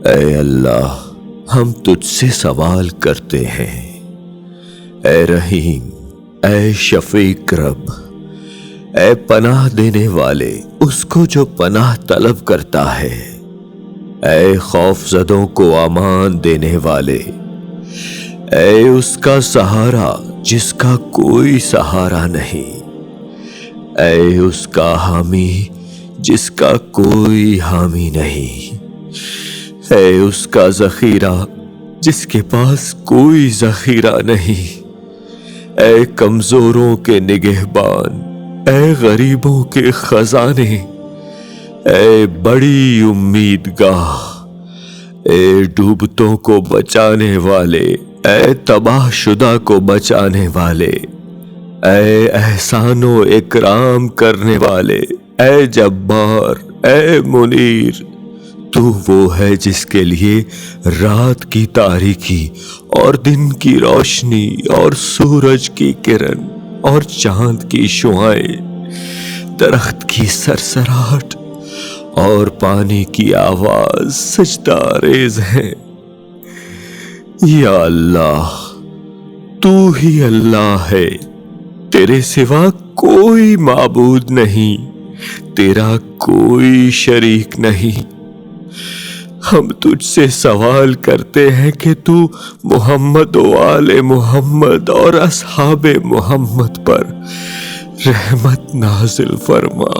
اے اللہ، ہم تجھ سے سوال کرتے ہیں، اے رحیم، اے شفیق رب، اے پناہ دینے والے اس کو جو پناہ طلب کرتا ہے، اے خوف زدوں کو امان دینے والے، اے اس کا سہارا جس کا کوئی سہارا نہیں، اے اس کا حامی جس کا کوئی حامی نہیں، اے اس کا ذخیرہ جس کے پاس کوئی ذخیرہ نہیں، اے کمزوروں کے نگہبان، اے غریبوں کے خزانے، اے بڑی امید گاہ، اے ڈوبتوں کو بچانے والے، اے تباہ شدہ کو بچانے والے، اے احسان و اکرام کرنے والے، اے جبار، اے منیر، تو وہ ہے جس کے لیے رات کی تاریکی اور دن کی روشنی اور سورج کی کرن اور چاند کی شعائیں، درخت کی سرسراہٹ اور پانی کی آواز سجدہ ریز ہیں۔ یا اللہ، تو ہی اللہ ہے، تیرے سوا کوئی معبود نہیں، تیرا کوئی شریک نہیں۔ ہم تجھ سے سوال کرتے ہیں کہ تو محمد و آل محمد اور اصحاب محمد پر رحمت نازل فرما۔